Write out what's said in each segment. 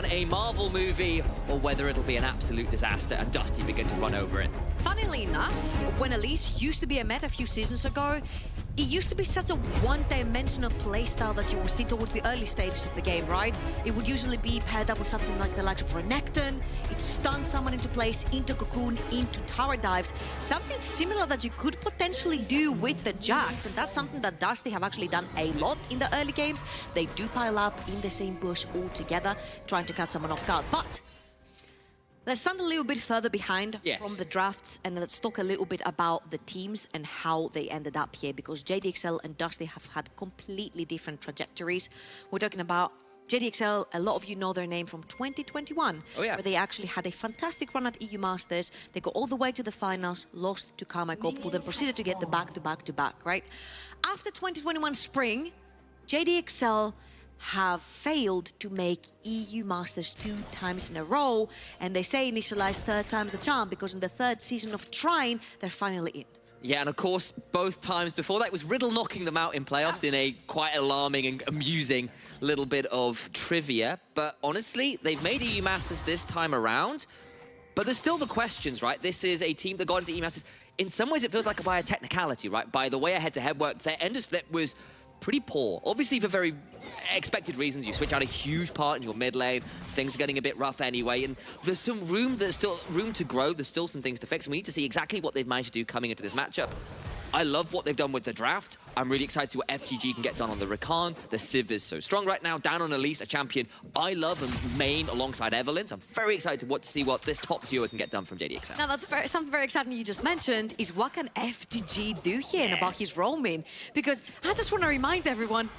on a Marvel movie or whether it'll be an absolute disaster and Dusty begin to run over it. Funnily enough, when Elise used to be a meta a few seasons ago, it used to be such a one-dimensional playstyle that you would see towards the early stages of the game, right? It would usually be paired up with something like the likes of Renekton. It stuns someone into place, into Cocoon, into tower dives. Something similar that you could potentially do with the Jax, and that's something that Dusty have actually done a lot in the early games. They do pile up in the same bush all together, trying to catch someone off guard. But let's stand a little bit further behind from the drafts and let's talk a little bit about the teams and how they ended up here, because JDXL and Dusty have had completely different trajectories. We're talking about JDXL, a lot of you know their name from 2021, where they actually had a fantastic run at EU Masters. They got all the way to the finals, lost to Carmichael, who then proceeded to get the back-to-back-to-back, right? After 2021 spring, JDXL have failed to make EU Masters 2 times in a row, and they say initialized third time's the charm, because in the third season of trying, they're finally in. Yeah, and of course, both times before that was Riddle knocking them out in playoffs in a quite alarming and amusing little bit of trivia. But honestly, they've made EU Masters this time around, but there's still the questions, right? This is a team that got into EU Masters. In some ways, it feels like by a technicality, right? By the way a head-to-head worked, their end of split was pretty poor. Obviously, for very expected reasons. You switch out a huge part in your mid lane. Things are getting a bit rough anyway, and there's some room. There's still room to grow. There's still some things to fix. And we need to see exactly what they've managed to do coming into this matchup. I love what they've done with the draft. I'm really excited to see what FGG can get done on the Rakan. The Civ is so strong right now. Down on Elise, a champion I love and main alongside Evelyn. So I'm very excited to see what this top duo can get done from JDXL. Now, that's something very exciting you just mentioned is what can FGG do here and about his roaming? Because I just want to remind everyone,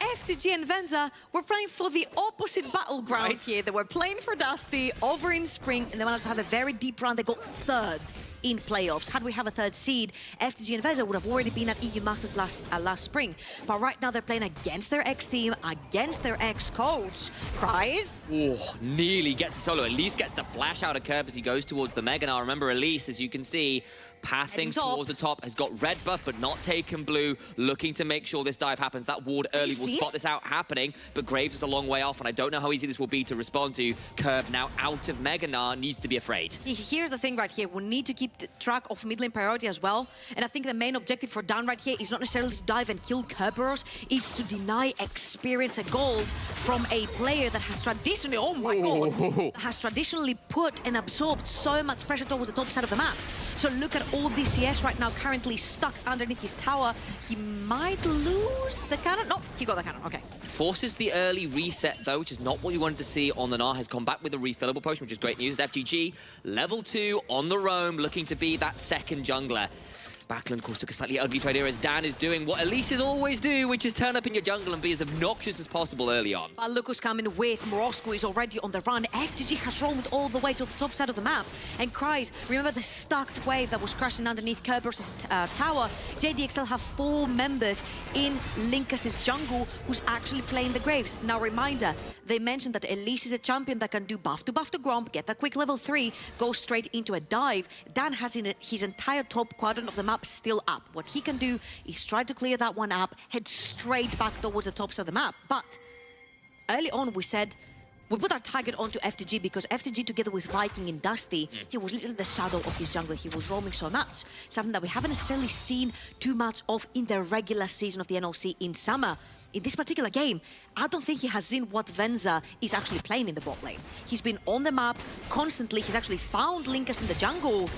FGG and Venza were playing for the opposite battleground here. They were playing for Dusty over in spring, and they managed to have a very deep run. They got third in playoffs. Had we have a third seed, FGG and Venza would have already been at EU Masters last spring. But right now they're playing against their ex-team, against their ex-coach. Cries? Oh, nearly gets the solo. Elise gets the flash out of Curb as he goes towards the Mega. Now remember, Elise, as you can see, pathing towards the top, has got red buff but not taken blue, looking to make sure this dive happens. That ward early will spot this out happening, but Graves is a long way off, and I don't know how easy this will be to respond to. Curb now out of Mega needs to be afraid. Here's the thing right here, we need to keep track of mid lane priority as well, and I think the main objective for Down right here is not necessarily to dive and kill Kerberos, it's to deny experience and gold from a player that has traditionally, oh my god, has traditionally put and absorbed so much pressure towards the top side of the map. So look at all this CS right now currently stuck underneath his tower. He might lose the cannon. No, he got the cannon. Okay. Forces the early reset though, which is not what you wanted to see on the Gnar. Has come back with a refillable potion, which is great news. FGG, level 2 on the roam, looking to be that second jungler. Backland, of course, took a slightly ugly trade here as Dan is doing what Elises always do, which is turn up in your jungle and be as obnoxious as possible early on. But look who's coming with. Morosco is already on the run. FGG has roamed all the way to the top side of the map. And Cries, remember the stacked wave that was crashing underneath Kerberos' tower? JDXL have 4 members in Linkus' jungle who's actually playing the Graves. Now, reminder, they mentioned that Elise is a champion that can do buff to Gromp, get that quick level 3, go straight into a dive. Dan has his entire top quadrant of the map still up. What he can do is try to clear that one up, head straight back towards the top side of the map. But early on we said we put our target onto FGG because FGG together with Viking and Dusty, he was literally the shadow of his jungle. He was roaming so much, something that we haven't necessarily seen too much of in the regular season of the NLC in summer. In this particular game, I don't think he has seen what Venza is actually playing in the bot lane. He's been on the map constantly. He's actually found Linkus in the jungle.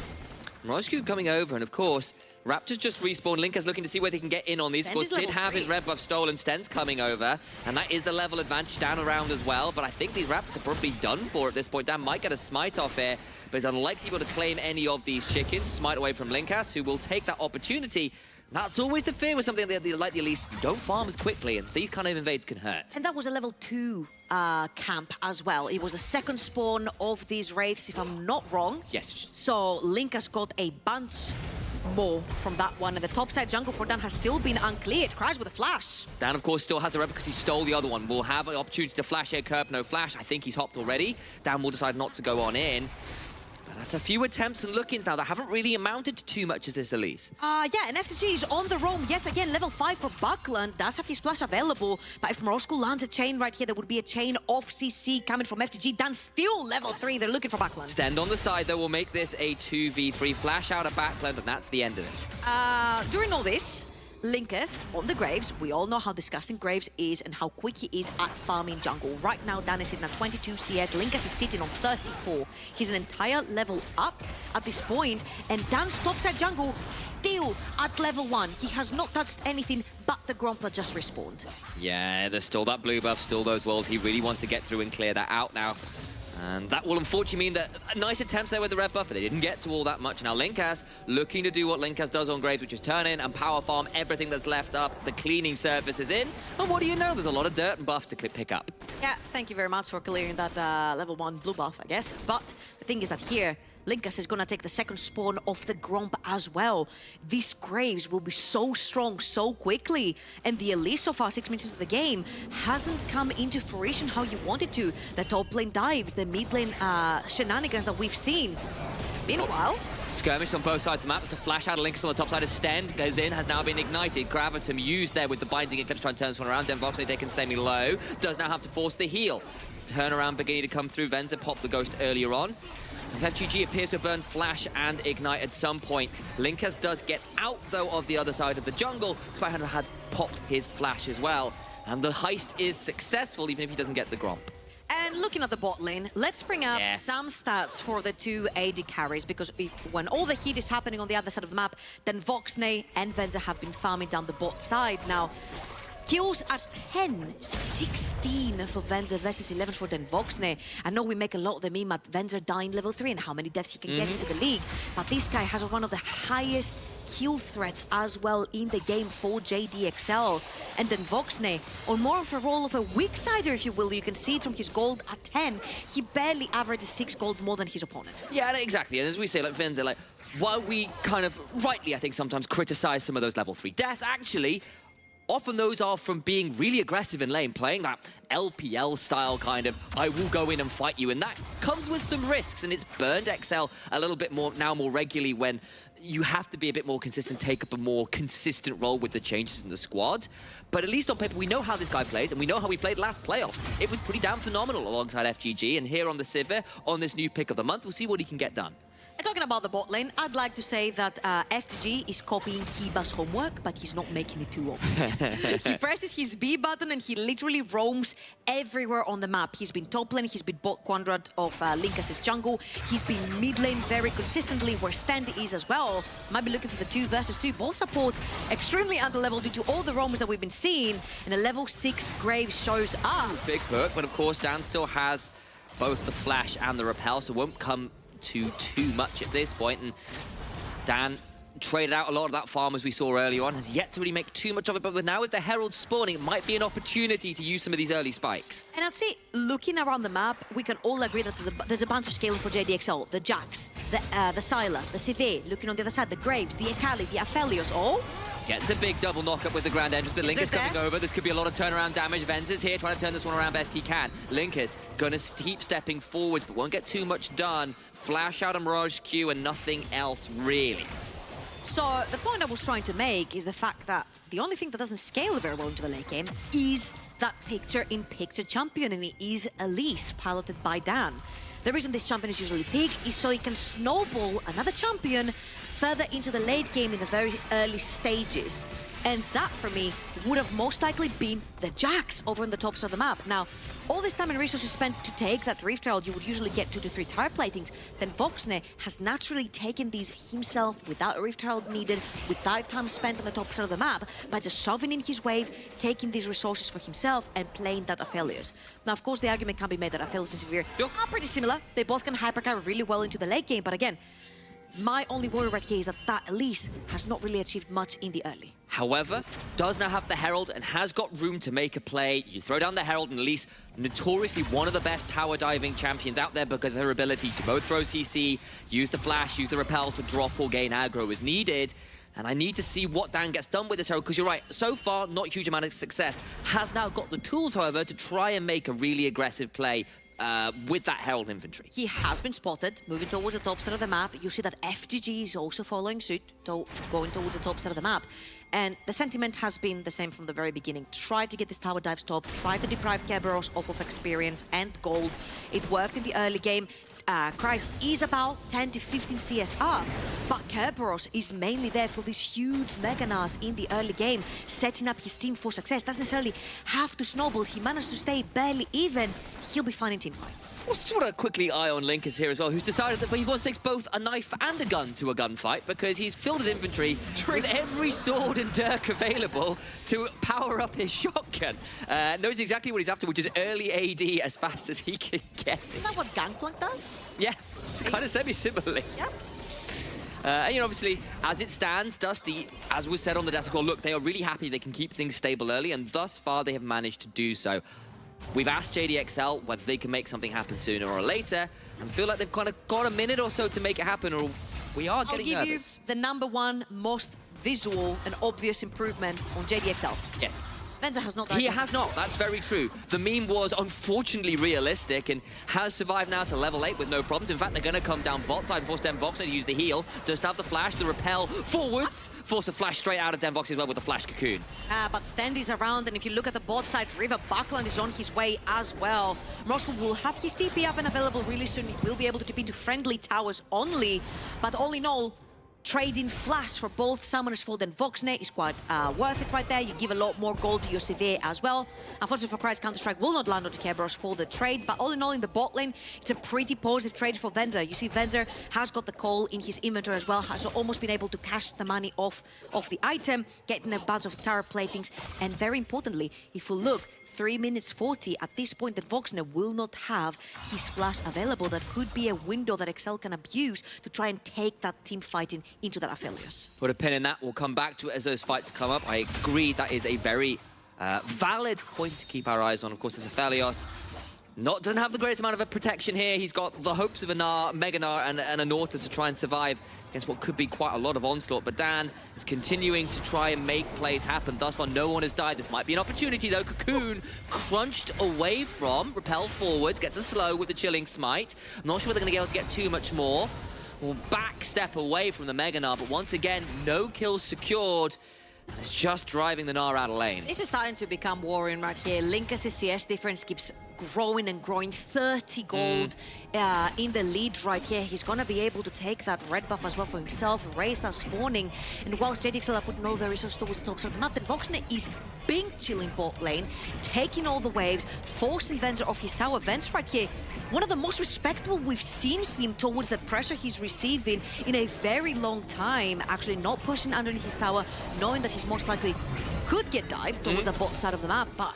Morosco coming over, and of course, Raptors just respawned. Linkus looking to see where they can get in on these. Of course, did have his red buff stolen. Sten's coming over, and that is the level advantage down around as well. But I think these Raptors are probably done for at this point. Dan might get a smite off here, but he's unlikely to be able to claim any of these chickens. Smite away from Linkus, who will take that opportunity. That's always the fear with something like the Elise. You don't farm as quickly, and these kind of invades can hurt. And that was a level 2 camp as well. It was the second spawn of these wraiths, if I'm not wrong. Yes. So Linkus got a bunch more from that one, and the topside jungle for Dan has still been uncleared. Crash with a flash. Dan, of course, still has the red because he stole the other one. Will have an opportunity to flash here. Curb, no flash. I think he's hopped already. Dan will decide not to go on in. That's a few attempts and look-ins now that haven't really amounted to too much as this, Elise. Yeah, and FTG is on the roam yet again. Level 5 for Buckland. Does have his flash available. But if Morosco lands a chain right here, there would be a chain of CC coming from FTG. Dan still level 3. They're looking for Buckland. Stand on the side, though, will make this a 2v3. Flash out of Backland, and that's the end of it. During all this, Linkus on the Graves. We all know how disgusting Graves is and how quick he is at farming jungle. Right now, Dan is hitting at 22 CS. Linkus is sitting on 34. He's an entire level up at this point, and Dan's topside jungle still at level 1. He has not touched anything but the Gromp that just respawned. Yeah, there's still that blue buff, still those walls. He really wants to get through and clear that out now. And that will unfortunately mean that nice attempts there with the red buff, but they didn't get to all that much. Now Linkas looking to do what Linkas does on Graves, which is turn in and power farm everything that's left up. The cleaning surface is in. And what do you know? There's a lot of dirt and buffs to pick up. Yeah, thank you very much for clearing that level 1 blue buff, I guess. But the thing is that here, Linkus is gonna take the second spawn of the Gromp as well. These Graves will be so strong so quickly, and the Elise so far 6 minutes into the game hasn't come into fruition how you wanted to. The top lane dives, the mid lane shenanigans that we've seen. Been a while. Skirmish on both sides of the map. It's a flash out of Linkus on the top side. A Stend goes in, has now been ignited. Gravitum used there with the binding eclipse, trying to turn this one around. Denvoxne taken semi-low. Does now have to force the heal. Turnaround beginning to come through. Venza popped the ghost earlier on. FGG appears to burn Flash and Ignite at some point. Linkus does get out, though, of the other side of the jungle, despite having had popped his Flash as well. And the heist is successful, even if he doesn't get the Gromp. And looking at the bot lane, let's bring up some stats for the two AD carries, because when all the heat is happening on the other side of the map, then Voxney and Venza have been farming down the bot side. Now, kills at 10, 16 for Venza versus 11 for Denvoxne. I know we make a lot of the meme at Venza dying level 3 and how many deaths he can get into the league, but this guy has one of the highest kill threats as well in the game for JDXL. And Denvoxne, on more of a role of a weak sider, if you will, you can see it from his gold at 10. He barely averages 6 gold more than his opponent. Yeah, exactly. And as we say, like Venza, like, while we kind of rightly, I think, sometimes criticize some of those level 3 deaths, actually, often those are from being really aggressive in lane, playing that LPL style kind of, I will go in and fight you, and that comes with some risks, and it's burned XL a little bit more regularly when you have to be a bit more consistent, take up a more consistent role with the changes in the squad. But at least on paper, we know how this guy plays, and we know how he played last playoffs. It was pretty damn phenomenal alongside FGG, and here on the Sivir, on this new pick of the month, we'll see what he can get done. And talking about the bot lane, I'd like to say that FTG is copying Kiba's homework, but he's not making it too obvious. He presses his B button and he literally roams everywhere on the map. He's been top lane, he's been bot quadrant of Linkus' jungle, he's been mid lane very consistently, where Stand is as well. Might be looking for the 2 versus 2. Both supports extremely underleveled due to all the roams that we've been seeing, and a level 6 Graves shows up. Big hook, but of course Dan still has both the flash and the repel, so won't come too much at this point, and Dan traded out a lot of that farm as we saw earlier on, has yet to really make too much of it, but now with the Herald spawning, it might be an opportunity to use some of these early spikes. And I'd say, looking around the map, we can all agree that there's a bunch of scaling for JDXL. The Jax, the Silas, the Sivir, looking on the other side, the Graves, the Akali, the Aphelios, all gets a big double knock-up with the Grand Entrance, but Linkus coming over. This could be a lot of turnaround damage. Venza's here trying to turn this one around best he can. Linkus going to keep stepping forwards, but won't get too much done. Flash out of Mirage Q and nothing else, really. So the point I was trying to make is the fact that the only thing that doesn't scale very well into the late game is that picture-in-picture champion, and it is Elise, piloted by Dan. The reason this champion is usually picked is so he can snowball another champion further into the late game in the very early stages. And that, for me, would have most likely been the Jax over on the top side of the map. Now, all this time and resources spent to take that Rift Herald, you would usually get 2 to 3 tire platings. Then Voxne has naturally taken these himself without a Rift Herald needed, without time spent on the top side of the map, by just shoving in his wave, taking these resources for himself, and playing that Aphelios. Now, of course, the argument can be made that Aphelios and Sivir are pretty similar. They both can hypercarry really well into the late game, but again, my only worry right here is that Elise has not really achieved much in the early. However, does now have the Herald and has got room to make a play. You throw down the Herald, and Elise, notoriously one of the best tower diving champions out there because of her ability to both throw CC, use the flash, use the repel to drop or gain aggro as needed. And I need to see what Dan gets done with this Herald, because you're right, so far, not a huge amount of success. Has now got the tools, however, to try and make a really aggressive play with that Herald infantry. He has been spotted moving towards the top side of the map. You see that FGG is also following suit, going towards the top side of the map. And the sentiment has been the same from the very beginning. Try to get this tower dive stopped, try to deprive Kerberos of experience and gold. It worked in the early game. Christ is about 10 to 15 CS up, but Kerberos is mainly there for these huge Meganars in the early game, setting up his team for success. Doesn't necessarily have to snowball. He managed to stay barely even. He'll be fine in team fights. We'll sort of quickly eye on Linkers here as well, who's decided that he wants to take both a knife and a gun to a gunfight because he's filled his inventory with every sword and dirk available to power up his shotgun. Knows exactly what he's after, which is early AD as fast as he can get it. Isn't that what Gangplank does? Yeah, kind of semi-similarly. Yeah. And you know, obviously, as it stands, Dusty, as was said on the desk call, look, they are really happy they can keep things stable early, and thus far they have managed to do so. We've asked JDXL whether they can make something happen sooner or later, and feel like they've kind of got a minute or so to make it happen, or we are getting nervous. I'll give you the #1 most visual and obvious improvement on JDXL. Yes. Venza has not died. He has not, that's very true. The meme was unfortunately realistic and has survived now to level 8 with no problems. In fact, they're going to come down bot side, force Denvox to use the heal. Just have the flash, the repel forwards, force a flash straight out of Denvox as well with the flash cocoon. But Standy's around, and if you look at the bot side, River Buckland is on his way as well. Moscow will have his TP up and available really soon. He will be able to TP into friendly towers only, but all in all, trading flash for both Summoners Fold and Voxne is quite worth it right there. You give a lot more gold to your Severe as well. Unfortunately for Price, Counter-Strike will not land onto Kerberos for the trade, but all in all in the bot lane, it's a pretty positive trade for Venza. You see Venza has got the call in his inventory as well, has almost been able to cash the money off the item, getting a bunch of tower platings, and very importantly, if we look, 3 minutes 40 at this point that Voxne will not have his flash available. That could be a window that Excel can abuse to try and take that team fighting into that Aphelios. Put a pin in that. We'll come back to it as those fights come up. I agree that is a very valid point to keep our eyes on. Of course, there's Aphelios. Doesn't have the greatest amount of a protection here. He's got the hopes of a Meganar and a Nauta to try and survive against what could be quite a lot of onslaught. But Dan is continuing to try and make plays happen. Thus far, no one has died. This might be an opportunity, though. Cocoon crunched away from, repel forwards, gets a slow with the chilling smite. I'm not sure they're going to be able to get too much more. We'll back step away from the Meganar, but once again, no kills secured. It's just driving the Gnar out of lane. This is starting to become worrying right here. Linkus' CS difference keeps growing and growing. 30 gold in the lead right here. He's gonna be able to take that red buff as well for himself, raise that spawning. And whilst JDXL are putting all their resources towards the top side of the map, then Voxne is being chilling bot lane, taking all the waves, forcing Venza off his tower. Venza right here, one of the most respectable we've seen him towards the pressure he's receiving in a very long time. Actually not pushing underneath his tower, knowing that he's most likely could get dived towards the bot side of the map, but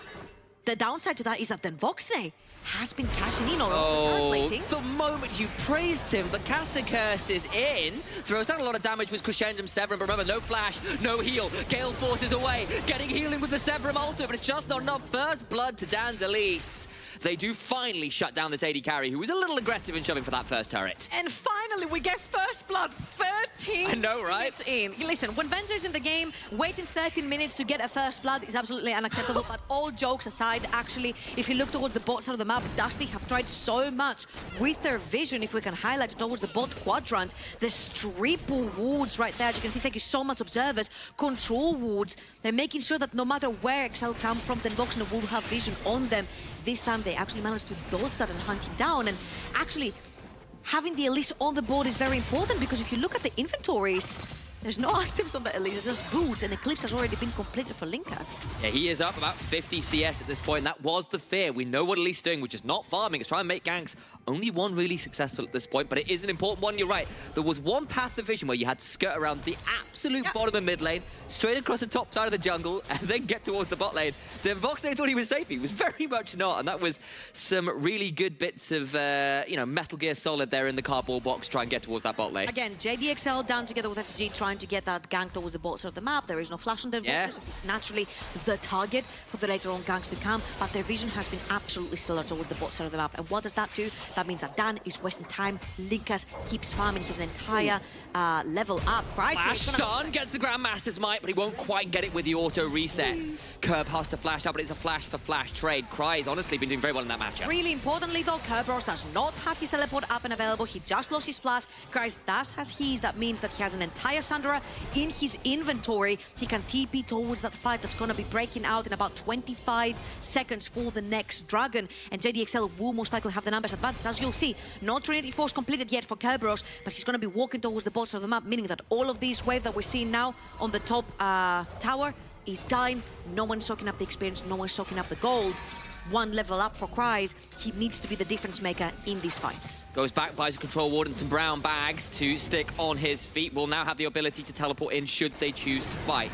the downside to that is that then Voxne has been cashing in on all the tower platings. The moment you praised him, the caster curse is in. Throws down a lot of damage with Crescendum Severum, but remember, no flash, no heal. Gale forces away, getting healing with the Severum ulti, but it's just not enough. First blood to Dan's Elise. They do finally shut down this AD carry, who was a little aggressive in shoving for that first turret. And finally, we get first blood 13 I know, right? minutes in. Listen, when Venza's in the game, waiting 13 minutes to get a first blood is absolutely unacceptable. But all jokes aside, actually, if you look towards the bot side of the map, Dusty have tried so much with their vision, if we can highlight it towards the bot quadrant. The triple wards right there, as you can see, thank you so much, observers. Control wards. They're making sure that no matter where Excel come from, then Voxne will have vision on them. This time they actually managed to dodge that and hunt him down. And actually, having the Elise on the board is very important, because if you look at the inventories, there's no items on the Elise, there's just boots, and Eclipse has already been completed for Linkas. Yeah, he is up about 50 CS at this point. That was the fear. We know what Elise is doing, which is not farming. It's trying to make ganks. Only one really successful at this point, but it is an important one. You're right. There was one path of vision where you had to skirt around the absolute bottom of mid lane, straight across the top side of the jungle, and then get towards the bot lane. Then Voxne thought he was safe. He was very much not, and that was some really good bits of, you know, Metal Gear Solid there in the cardboard box to try and get towards that bot lane. Again, JDXL down together with FTG trying trying to get that gank towards the bot side of the map. There is no flash on their Yeah. so he's naturally the target for the later on ganks to come, but their vision has been absolutely stellar towards the bot side of the map. And what does that do? That means that Dan is wasting time. Linkas keeps farming his entire level up. Price Flash stun, gets the Grandmaster's Might, but he won't quite get it with the auto reset. Curb has to flash up, but it's a flash for flash trade. Cry's honestly been doing very well in that matchup. Really importantly though, Kerberos does not have his teleport up and available. He just lost his flash. Cry's does has his. That means that he has an entire Sandra in his inventory. He can TP towards that fight that's going to be breaking out in about 25 seconds for the next Dragon. And JDXL will most likely have the numbers advanced. As you'll see, not Trinity Force completed yet for Kerberos, but he's going to be walking towards the bottom of the map, meaning that all of these waves that we're seeing now on the top tower is dying. No one's soaking up the experience, no one's soaking up the gold. One level up for Cries. He needs to be the difference maker in these fights. Goes back, buys a control ward and some brown bags to stick on his feet. Will now have the ability to teleport in should they choose to fight.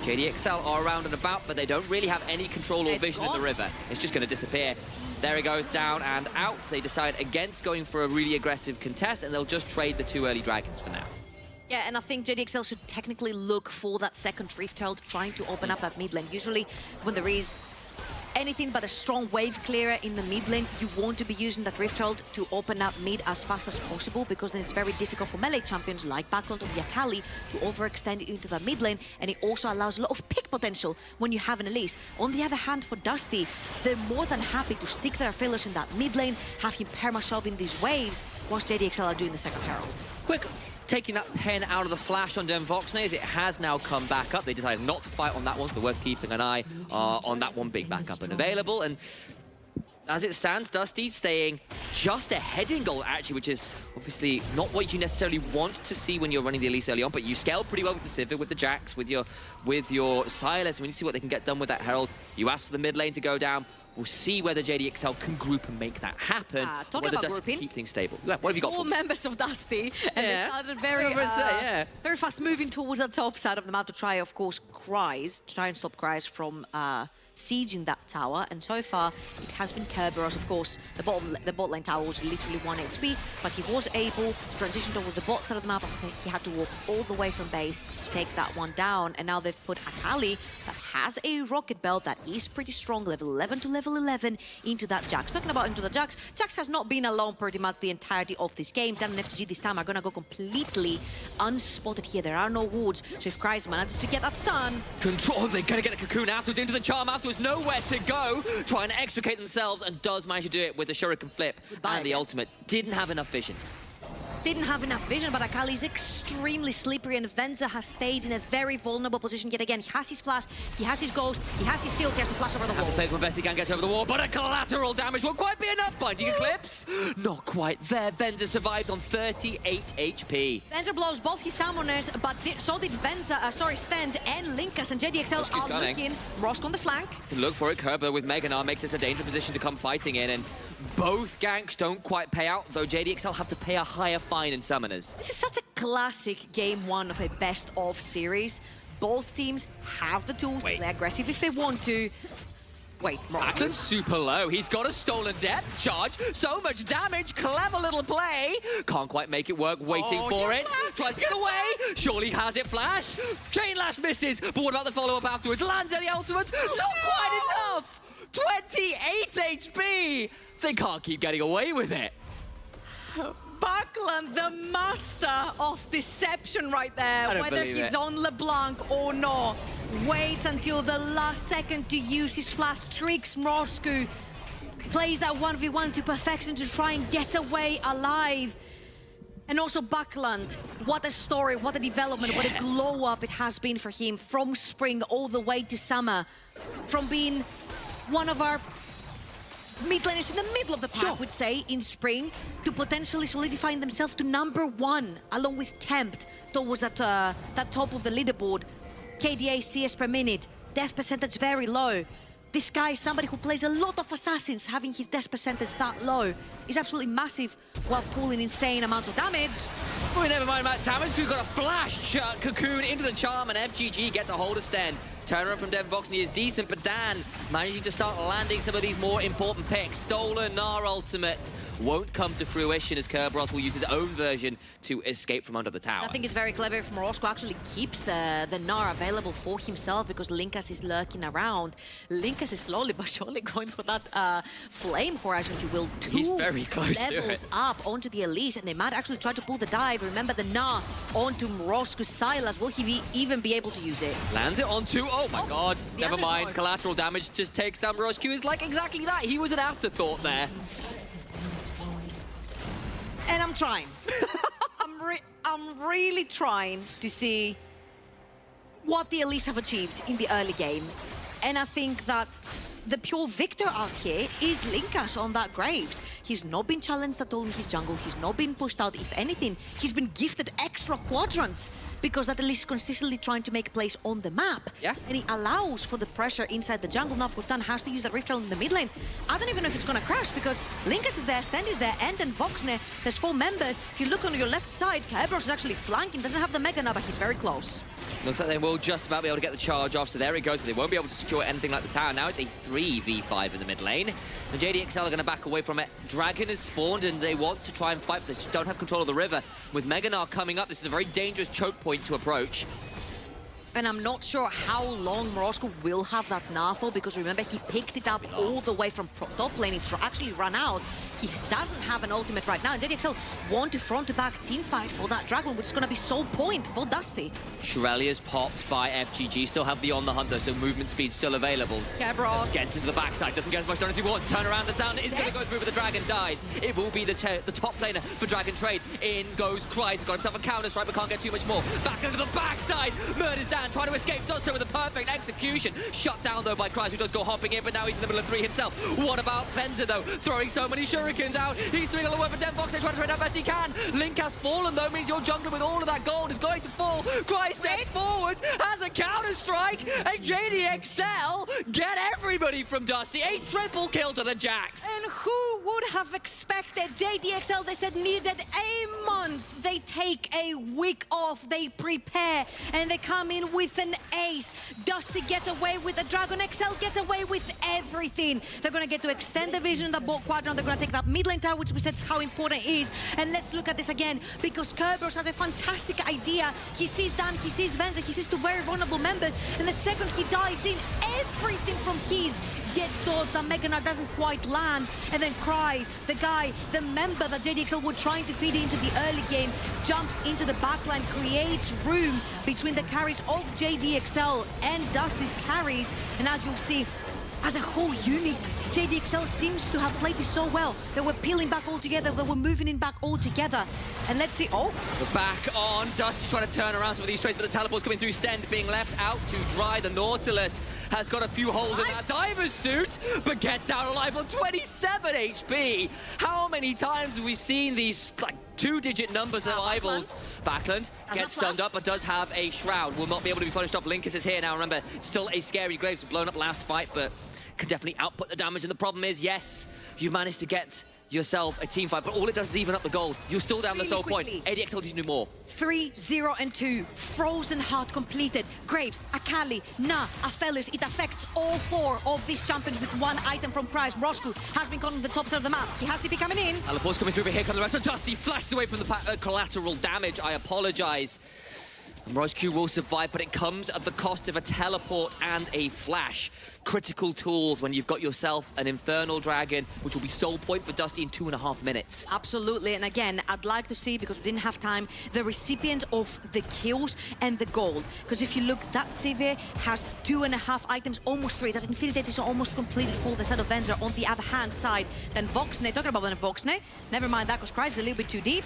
JDXL are around and about, but they don't really have any control or vision in the river. It's just going to disappear. There he goes, down and out. They decide against going for a really aggressive contest, and they'll just trade the 2 early dragons for now. Yeah, and I think JDXL should technically look for that second Rift Herald, trying to open up that mid lane. Usually, when there is anything but a strong wave clearer in the mid lane, you want to be using that Rift Herald to open up mid as fast as possible, because then it's very difficult for melee champions like Backland or Yakali to overextend into the mid lane, and it also allows a lot of pick potential when you have an Elise. On the other hand, for Dusty, they're more than happy to stick their fillers in that mid lane, have him perma-shove in these waves, whilst JDXL are doing the second Herald. Quick, taking that pen out of the flash on Voxnay, as it has now come back up. They decided not to fight on that one, so worth keeping an eye on that one being back up and available. And as it stands, Dusty staying just ahead in goal, actually, which is obviously not what you necessarily want to see when you're running the Elise early on, but you scale pretty well with the Sivir, with the Jax, with your Silas. When you see what they can get done with that Herald, you ask for the mid lane to go down. We'll see whether JDXL can group and make that happen. Talking about grouping, keep things stable. What have you got? 4 members of Dusty, and they started very, very fast moving towards the top side of the map to try, of course, Cries, to try and stop Cries from sieging that tower. And so far, it has been Kerberos. Of course, the bot lane tower was literally 1 HP, but he was able to transition towards the bot side of the map. I think he had to walk all the way from base to take that one down. And now they've put Akali, that has a rocket belt that is pretty strong, level 11 to level 11, into that Jax. Talking about into the Jax, Jax has not been alone pretty much the entirety of this game. Dan and FTG this time are gonna go completely unspotted here. There are no wards, so if Cries manages to get that stun... Control, they're gonna get a cocoon afterwards into the charm afterwards, nowhere to go, trying to extricate themselves, and does manage to do it with the shuriken flip. And the ultimate. Didn't have enough vision. Didn't have enough vision, but Akali is extremely slippery, and Venza has stayed in a very vulnerable position yet again. He has his flash, he has his ghost, he has his shield, he has to flash over the wall. Has to play for best he can, get over the wall, but a collateral damage won't quite be enough. Binding Eclipse, not quite there. Venza survives on 38 HP. Venza blows both his summoners, but so did Stend and Linkas, and JDXL are looking. Rosk on the flank. Can look for it. Kerber with Meganar makes this a dangerous position to come fighting in, and both ganks don't quite pay out, though JDXL have to pay a higher fine in summoners. This is such a classic game 1 of a best-of series. Both teams have the tools to play aggressive if they want to. Wait, Ackland's super low. He's got a stolen depth charge. So much damage. Clever little play. Can't quite make it work. Waiting for it. Tries to get away. Surely has it. Flash. Chain Lash misses. But what about the follow-up afterwards? Lands at the ultimate. Not quite enough. 28 HP. They can't keep getting away with it. Backland, the master of deception right there. Whether he's on LeBlanc or not, waits until the last second to use his flash, tricks Mrosku, plays that 1v1 to perfection to try and get away alive. And also Backland, what a story, what a development, what a glow up it has been for him from spring all the way to summer. From being one of our mid laners in the middle of the pack, I would say, in spring, to potentially solidifying themselves to #1, along with Tempt, towards that top of the leaderboard. KDA, CS per minute, death percentage very low. This guy is somebody who plays a lot of assassins, having his death percentage that low is absolutely massive while pulling insane amounts of damage. Oh, never mind about damage, we've got a flash cocoon into the charm, and FGG gets a hold of Stend. Turnaround from Devin Voxney is decent, but Dan managing to start landing some of these more important picks. Stolen Gnar ultimate won't come to fruition as Kerberos will use his own version to escape from under the tower. I think it's very clever if Morosco actually keeps the Gnar available for himself because Linkas is lurking around. Linkas is slowly but surely going for that flame horizon, if you will. He's very close to it. Levels up onto the Elise, and they might actually try to pull the dive. Remember the Gnar onto Morosco's Silas. Will he even be able to use it? Lands it onto, oh my god, never mind. No. Collateral damage just takes down Morosco. Is like exactly that. He was an afterthought there. And I'm trying. I'm really trying to see what the Elise have achieved in the early game. And I think that the pure victor out here is Linkas on that Graves. He's not been challenged at all in his jungle. He's not been pushed out. If anything, he's been gifted extra quadrants because that Elise is consistently trying to make plays on the map. Yeah. And he allows for the pressure inside the jungle. Now, of course, Dan has to use that Rift Trail in the mid lane. I don't even know if it's going to crash because Linkas is there, Stand is there, and then Voxne. There's 4 members. If you look on your left side, Kerberos is actually flanking. Doesn't have the Mega now, but he's very close. Looks like they will just about be able to get the charge off, so there it goes, but they won't be able to secure anything like the tower. Now it's a 3v5 in the mid lane. The JDXL are going to back away from it. Dragon is spawned, and they want to try and fight, but they just don't have control of the river. With Mega Gnar coming up, this is a very dangerous choke point to approach. And I'm not sure how long Morosco will have that Gnar for, because remember, he picked it up all the way from top lane. It's actually run out. He doesn't have an ultimate right now, and JDXL want to front-to-back team fight for that Dragon, which is going to be so point for Dusty. Shirelia's popped by FGG, still have the on the hunt though, so movement speed still available. Kerberos Gets into the backside, doesn't get as much done as he wants. Turn around, the down is going to go through, but the Dragon dies. It will be the top laner for Dragon Trade. In goes Kreis, he's got himself a counter strike, but can't get too much more. Back into the backside, murders Dan, trying to escape, does so with a perfect execution. Shut down though by Kreis, who does go hopping in, but now he's in the middle of 3 himself. What about Fenza though, throwing so many shurikens out? He's doing all the work for Devin Voxney, trying to trade out best he can. Link has fallen though, means your jungler with all of that gold is going to fall. Kreis steps forwards, has a counter strike, and JDXL get everybody from Dusty. A triple kill to the Jax. And who would have expected JDXL? They said needed a month. They take a week off, they prepare, and they come in with an ace. Dusty gets away with the Dragon, XL gets away with everything. They're going to get to extend the vision, the bot quadrant. They're going to take that mid lane tower, which we said how important it is. And let's look at this again, because Kerberos has a fantastic idea. He sees Dan, he sees Venza, he sees 2 very vulnerable members, and the second he dives in, everything from his gets dodged. The Mega Gnar doesn't quite land, and then Kreis, the guy, the member that JDXL were trying to feed into the early game, jumps into the backline, creates room between the carries of JDXL and Dusty's carries, and as you'll see, as a whole unit, JDXL seems to have played this so well. They were peeling back all together, they were moving in back all together. And let's see, oh! We're back on. Dusty trying to turn around some of these trades, but the teleport's coming through. Stend being left out to dry. The Nautilus has got a few holes in that diver's suit, but gets out alive on 27 HP. How many times have we seen these, like, 2-digit numbers of rivals? Backlund gets stunned up, but does have a shroud. Will not be able to be punished off. Linkus is here now. Remember, still a scary Graves, blown up last fight, but could definitely output the damage. And the problem is, yes, you managed to get yourself a team fight, but all it does is even up the gold. You're still down the soul point. ADXL needs to do more. 3, 0, and 2. Frozen Heart completed. Graves, Akali, Aphelios. It affects all 4 of these champions with 1 item from Price. Morosco has been caught on the top side of the map. He has to be coming in. Teleport's coming through, but here comes the rest of Dusty. Flashes away from the collateral damage. I apologize. Morosco will survive, but it comes at the cost of a teleport and a flash. Critical tools when you've got yourself an Infernal Dragon, which will be soul point for Dusty in 2.5 minutes. Absolutely, and again, I'd like to see, because we didn't have time, the recipient of the kills and the gold. Because if you look, that Sivir has 2.5 items, almost 3. That Infinity Edge is almost completely full. The set of Venza on the other hand side. Then Voxne, talking about Voxne, never mind that, because Kreis is a little bit too deep.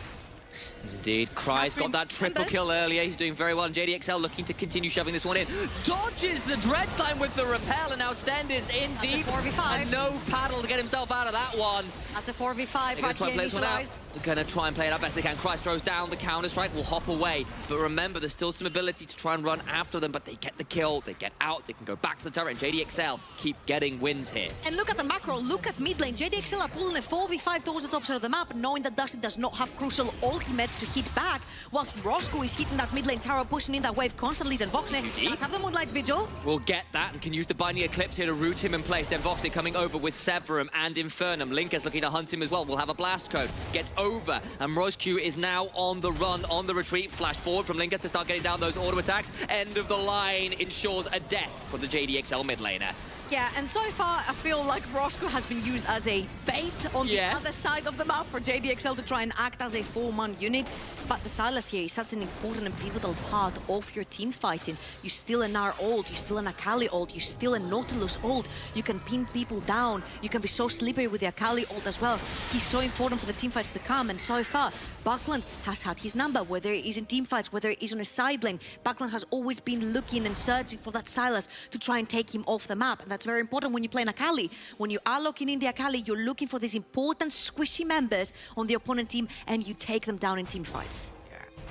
Yes, indeed. Kreis got that triple kill earlier. He's doing very well. And JDXL looking to continue shoving this one in. Dodges the Dredge line with the repel, and now Stend is in deep. That's a 4v5. And no paddle to get himself out of that one. That's a 4v5 right here, initialized. gonna try and play it out best they can. Christ throws down the counter-strike, will hop away. But remember, there's still some ability to try and run after them, but they get the kill, they get out, they can go back to the turret, and JDXL keep getting wins here. And look at the macro, look at mid lane. JDXL are pulling a 4v5 towards the top side of the map, knowing that Dusty does not have crucial ultimates to hit back, whilst Roscoe is hitting that mid lane tower, pushing in that wave constantly. Then Voxney does have the Moonlight Vigil. We'll get that and can use the Binding Eclipse here to root him in place. Then Voxney coming over with Severum and Infernum. Linker's looking to hunt him as well. We'll have a blast code. Gets over, and Roscoe is now on the run, on the retreat. Flash forward from Linkers to start getting down those auto attacks. End of the line ensures a death for the JDXL mid laner. Yeah, and so far I feel like Roscoe has been used as a bait on the other side of the map for JDXL to try and act as a 4-man unit. But the Sylas here is such an important and pivotal part of your team fighting. You steal an Gnar ult, you steal an Akali ult, you steal a Nautilus ult. You can pin people down. You can be so slippery with the Akali ult as well. He's so important for the team fights to come, and so far Buckland has had his number, whether it is in team fights, whether it is on a side lane. Buckland has always been looking and searching for that Sylas to try and take him off the map, and that's very important when you play an Akali. When you are locking in the Akali, you're looking for these important squishy members on the opponent team, and you take them down in team fights.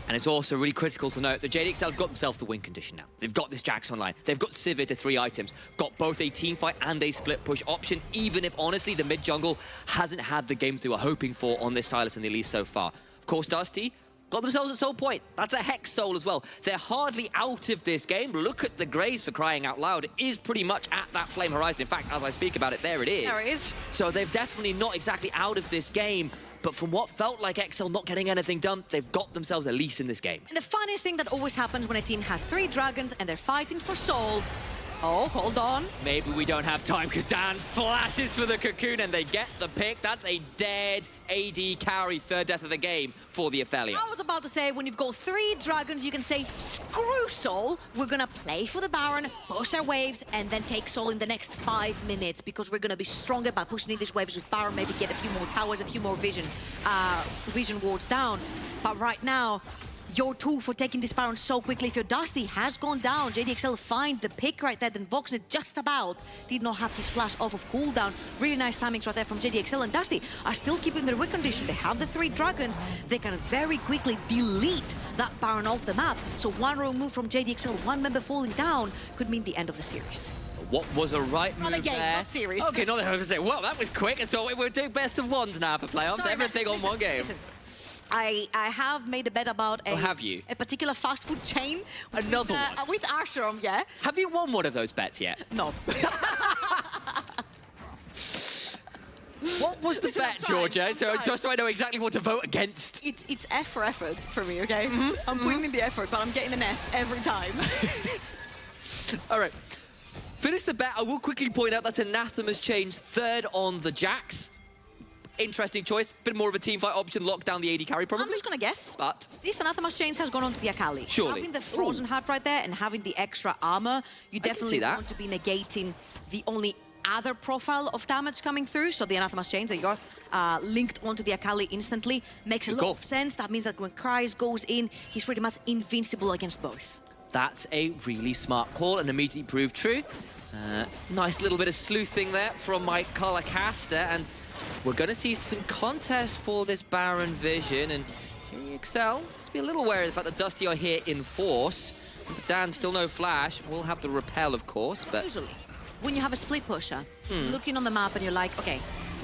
And it's also really critical to note that JDXL have got themselves the win condition now. They've got this Jax online. They've got Sivir to 3 items. Got both a team fight and a split push option, even if, honestly, the mid jungle hasn't had the games they were hoping for on this Sylas and the Elise so far. Of course, Dusty got themselves at Soul Point. That's a Hex Soul as well. They're hardly out of this game. Look at the Graves, for crying out loud. It is pretty much at that Flame Horizon. In fact, as I speak about it, there it is. There it is. So they've definitely not exactly out of this game. But from what felt like XL not getting anything done, they've got themselves a lease in this game. And the funniest thing that always happens when a team has 3 dragons and they're fighting for Soul. Oh, hold on. Maybe we don't have time because Dan flashes for the cocoon and they get the pick. That's a dead AD carry, 3rd death of the game for the Aphelios. I was about to say, when you've got 3 dragons, you can say, screw Soul. We're going to play for the Baron, push our waves, and then take Soul in the next 5 minutes because we're going to be stronger by pushing in these waves with Baron, maybe get a few more towers, a few more vision wards down. But right now, your tool for taking this Baron so quickly, if your Dusty has gone down, JDXL find the pick right there, then Voxnet just about did not have his flash off of cooldown. Really nice timings right there from JDXL, and Dusty are still keeping their win condition. They have the 3 dragons. They can very quickly delete that Baron off the map. So one wrong move from JDXL, 1 member falling down, could mean the end of the series. What was a right move not a game, there? not series. Okay, not that I was going to say, well, that was quick. And so we're doing best of ones now for playoffs. Sorry, Everything on one game. Listen. I have made a bet about a, have you? A particular fast food chain. Another one? With Ashram, yeah. Have you won one of those bets yet? No. What was the Listen, bet, Georgia? So just so I know exactly what to vote against. It's F for effort for me, okay? I'm putting in the effort, but I'm getting an F every time. All right. Finish the bet. I will quickly point out that Anathema's changed 3rd on the Jax. Interesting choice. Bit more of a team fight option. Lock down the AD carry, probably. I'm just going to guess. But this Anathema's chains has gone on to the Akali. Surely. Having the Frozen Heart right there and having the extra armor, you definitely that. want to be negating the only other profile of damage coming through. So the Anathema's chains, there you go, linked onto the Akali instantly. Makes a lot of sense. That means that when Kryze goes in, he's pretty much invincible against both. That's a really smart call and immediately proved true. Nice little bit of sleuthing there from my color caster, and we're going to see some contest for this Baron Vision, and JDXL, to be a little wary of the fact that Dusty are here in force. But Dan, still no flash. We'll have the repel, of course, but Usually, when you have a split pusher, looking on the map and you're like, okay,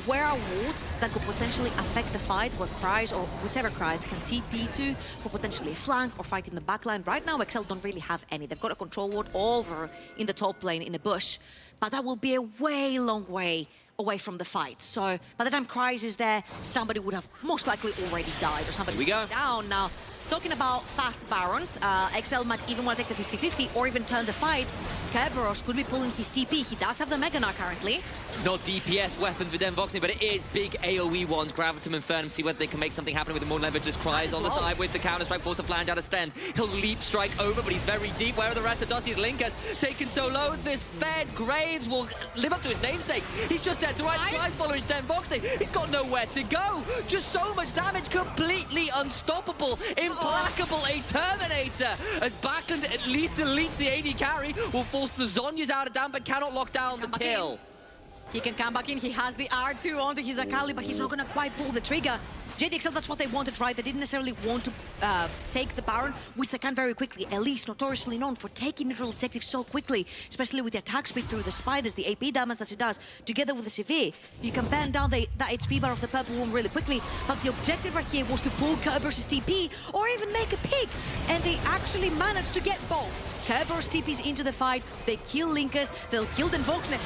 where are wards that could potentially affect the fight, where Kryze or whichever Kryze can TP to for potentially a flank or fight in the backline? Right now, XL don't really have any. They've got a control ward over in the top lane in a bush, but that will be a way long way away from the fight. So by the time Kryze is there, somebody would have most likely already died or somebody's down. Now, talking about fast Barons, XL might even want to take the 50-50 or even turn the fight. Kerberos could be pulling his TP. He does have the Mega Gnar currently. It's not DPS weapons with Voxney, but it is big AoE ones. Gravitum Infernum, see whether they can make something happen with the more leverage. Just Kryze on the side with the counter-strike, force the flange out of stand. He'll leap strike over, but he's very deep. Where are the rest of Dusty's Linkers? Taken so low, this fed Graves will live up to his namesake. He's just dead to right. Kryze following Voxney. He's got nowhere to go. Just so much damage, completely unstoppable, implacable, a Terminator. As Backlund at least deletes the AD carry, will force the Zhonya's out of down, but cannot lock down the kill. He can come back in. He has the R2 onto his Akali, but he's not going to quite pull the trigger. JDXL, that's what they wanted, right? They didn't necessarily want to take the Baron, which they can very quickly. Elise, notoriously known for taking neutral objectives so quickly, especially with the attack speed through the spiders, the AP damage that she does, together with the CV. You can ban down that HP bar of the purple one really quickly, but the objective right here was to pull Kerber's TP, or even make a pick, and they actually managed to get both. Kerber's TPs into the fight, they kill Linkers, they'll kill Den Voxne.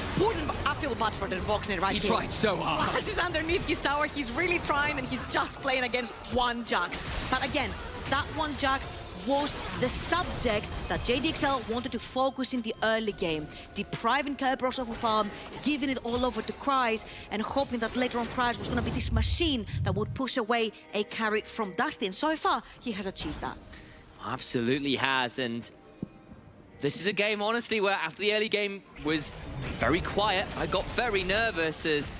I feel bad for Den Voxne right here. He tried so hard. He's underneath his tower, he's really trying, and he's just playing against one Jax. But again, that one Jax was the subject that JDXL wanted to focus in the early game, depriving Kerberos of a farm, giving it all over to Kryze, and hoping that later on Kryze was going to be this machine that would push away a carry from Dusty. And so far, he has achieved that. Absolutely has, and this is a game, honestly, where after the early game was very quiet, I got very nervous, as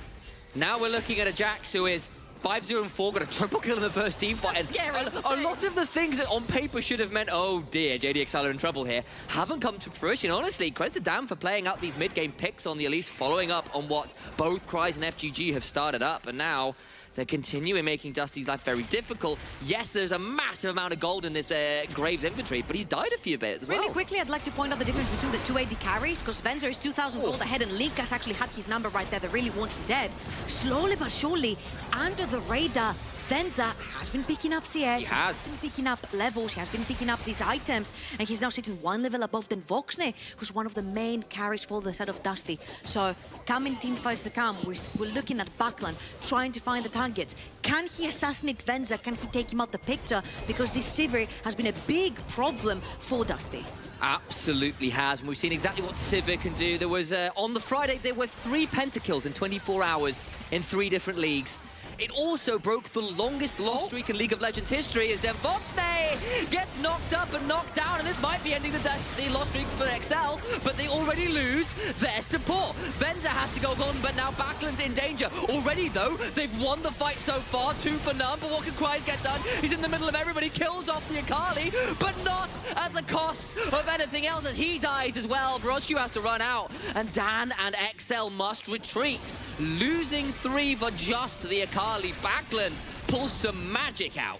now we're looking at a Jax who is 5-0-4, got a triple kill in the first team fight. That's scary to A say. lot of the things that on paper should have meant, oh dear, JDXL are in trouble here, haven't come to fruition. Honestly, credit to Dan for playing out these mid-game picks on the Elise, following up on what both Kryze and FGG have started up, and now they're continuing making Dusty's life very difficult. Yes, there's a massive amount of gold in this Graves inventory, but he's died a few bit as well. Really quickly, I'd like to point out the difference between the two AD carries, because Venzer is 2,000 gold ahead, and Linkas actually had his number right there. They really want him dead. Slowly but surely, under the radar, Venza has been picking up CS, He has been picking up levels, he has been picking up these items, and he's now sitting one level above than Voxne, who's one of the main carries for the side of Dusty. So, coming team fights to come, we're looking at Backland, trying to find the targets. Can he assassinate Venza? Can he take him out the picture? Because this Sivir has been a big problem for Dusty. Absolutely has, and we've seen exactly what Sivir can do. There was, on the Friday, there were 3 pentakills in 24 hours in 3 different leagues. It also broke the longest loss streak in League of Legends history as Den Voxne gets knocked up and knocked down, and this might be ending the loss streak for XL, but they already lose their support. Venza has to go on, but now Backland's in danger. Already, though, they've won the fight so far, 2 for none, but what can Kryze get done? He's in the middle of everybody, kills off the Akali, but not at the cost of anything else as he dies as well. Broscu has to run out, and Dan and XL must retreat, losing 3 for just the Akali. Backland pulls some magic out.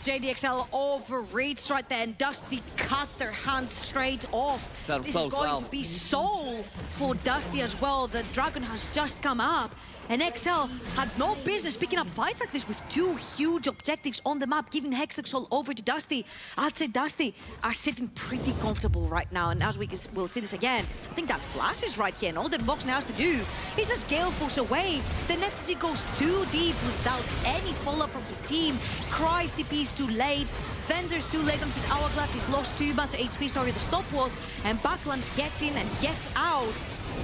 JDXL overreached right there, and Dusty cut their hands straight off. That this is going to be soul for Dusty as well. The Dragon has just come up, and XL had no business picking up fights like this with 2 huge objectives on the map, giving Hextech over to Dusty. I'd say Dusty are sitting pretty comfortable right now, and as we'll see this again, I think that flash is right here, and all that Voxne has to do is just gale force away. Then FTG goes too deep without any follow-up from his team. Kryze TP's too late. Venzer's too late on his hourglass. He's lost too much HP, sorry, the stopwatch, and Backland gets in and gets out.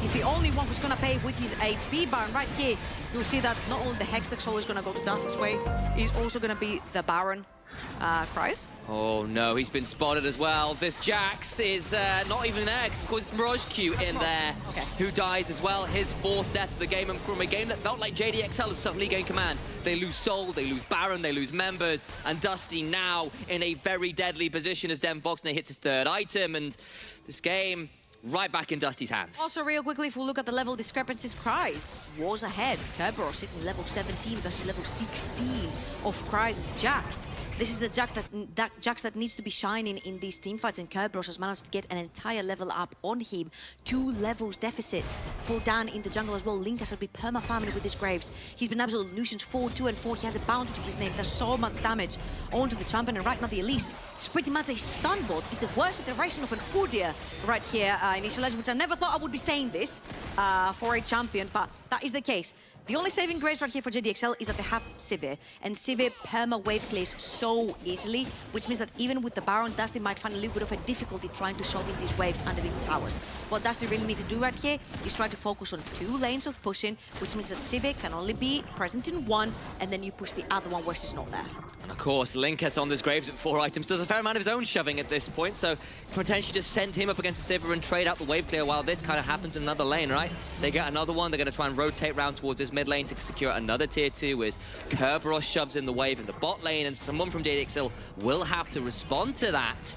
He's the only one who's going to pay with his HP Baron. Right here, you'll see that not only the Hextech Soul is going to go to Dusty's way, he's also going to be the Baron. Kryze? Oh no, he's been spotted as well. This Jax is not even there, because it's Broscu in there, who dies as well. His 4th death of the game, and from a game that felt like JDXL has suddenly gained command. They lose Soul, they lose Baron, they lose members, and Dusty now in a very deadly position as Den Voxne hits his 3rd item, and this game right back in Dusty's hands. Also, real quickly, if we look at the level discrepancies, Kryze was ahead. Kerberos sitting level 17 versus level 16 of Kryze's Jax. This is the Jax that needs to be shining in these teamfights, and Kerberos has managed to get an entire level up on him. 2 levels deficit for Dan in the jungle as well. Linkas has been perma-farming with his Graves. He's been absolute nuisance 4-2 and 4. He has a bounty to his name. Does so much damage onto the champion, and right now the Elise is pretty much a stun bot. It's a worse iteration of an Udyr right here in Isolation, which I never thought I would be saying this for a champion, but that is the case. The only saving grace right here for JDXL is that they have Sivir, and Sivir perma-wave clears so easily, which means that even with the Baron, Dusty might find a little bit of a difficulty trying to shove in these waves underneath the towers. What Dusty really need to do right here is try to focus on 2 lanes of pushing, which means that Sivir can only be present in one, and then you push the other one where she's not there. And of course, Linkas on this Graves at 4 items does a fair amount of his own shoving at this point, so potentially just send him up against the Sivir and trade out the wave clear while this kind of happens in another lane, right? They get another one, they're going to try and rotate round towards this mid lane to secure another tier 2 as Kerberos shoves in the wave in the bot lane, and someone from JDXL will have to respond to that.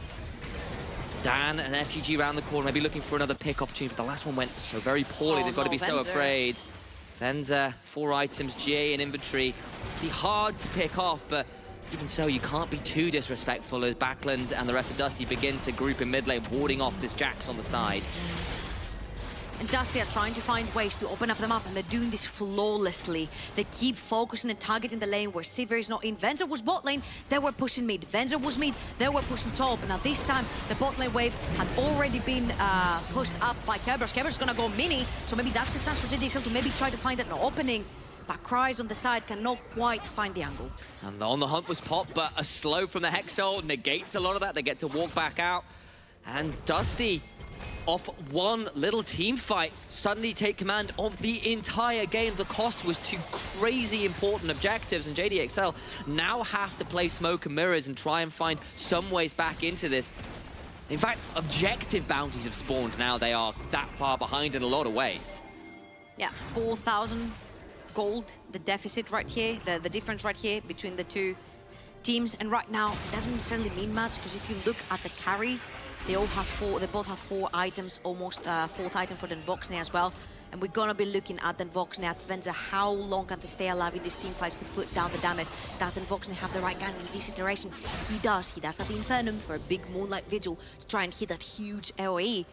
Dan and FGG around the corner, maybe looking for another pick opportunity, but the last one went so very poorly. They've got to be so afraid. Venza, 4 items, GA in inventory. Be hard to pick off, but even so, you can't be too disrespectful as Backland and the rest of Dusty begin to group in mid lane, warding off this Jax on the side. And Dusty are trying to find ways to open up the map, and they're doing this flawlessly. They keep focusing and targeting the lane where Sivir is not in. Venza was bot lane, they were pushing mid. Venza was mid, they were pushing top. Now this time, the bot lane wave had already been pushed up by Kerberos. Kerberos is gonna go mini, so maybe that's the chance for JDXL to maybe try to find an opening. But Cries on the side cannot quite find the angle. And on the hunt was Pop, but a slow from the Hexol negates a lot of that. They get to walk back out. And Dusty, off one little team fight, suddenly take command of the entire game. The cost was 2 crazy important objectives, and JDXL now have to play smoke and mirrors and try and find some ways back into this. In fact, objective bounties have spawned. Now they are that far behind in a lot of ways. Yeah, 4,000 gold, the deficit right here, the difference right here between the two teams. And right now, it doesn't necessarily mean much, because if you look at the carries, they both have 4 items, almost 4th item for Den Voxney as well. And we're gonna be looking at Den Voxney, at Venza, how long can they stay alive in these team fights to put down the damage? Does Den Voxney have the right guns in this iteration? He does have the Infernum for a big Moonlight Vigil to try and hit that huge AoE.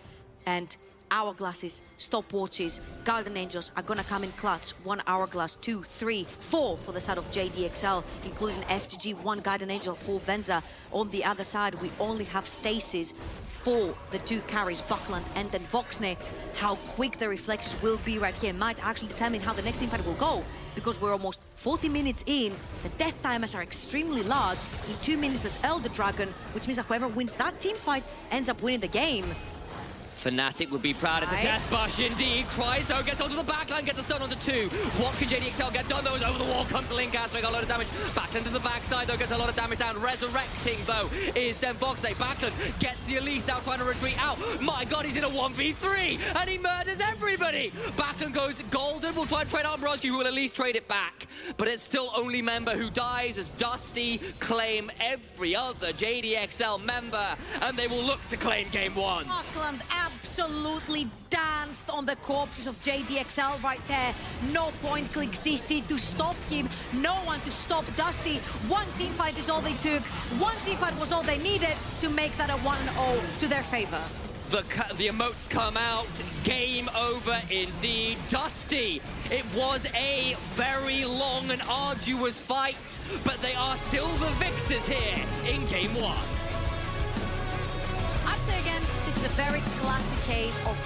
And Hourglasses, Stopwatches, Guardian Angels are gonna come in clutch. 1 Hourglass, 2, 3, 4 for the side of JDXL, including FGG, 1 Guardian Angel for Venza. On the other side, we only have Stasis for the 2 carries, Buckland and then Voxney. How quick the reflexes will be right here might actually determine how the next teamfight will go, because we're almost 40 minutes in. The death timers are extremely large. In 2 minutes, there's Elder Dragon, which means that whoever wins that teamfight ends up winning the game. Fnatic would be proud. It's a death bush indeed. Cries though, gets onto the backline, gets a stun onto 2. What can JDXL get done though? Is over the wall comes Linkast, doing a lot of damage. Backland to the backside though, gets a lot of damage down. Resurrecting though is Den Voxney. Backland gets the Elise now trying to retreat out. My god, he's in a 1v3 and he murders everybody. Backland goes golden, will try and trade out Brosky, who will at least trade it back. But it's still only member who dies as Dusty claim every other JDXL member, and they will look to claim game 1. Buckland absolutely danced on the corpses of JDXL right there. No point click CC to stop him. No one to stop Dusty. 1 team fight is all they took. 1 team fight was all they needed to make that a 1-0 to their favor. The emotes come out. Game over indeed. Dusty, it was a very long and arduous fight, but they are still the victors here in game 1. I'd say again, this is a very classic case of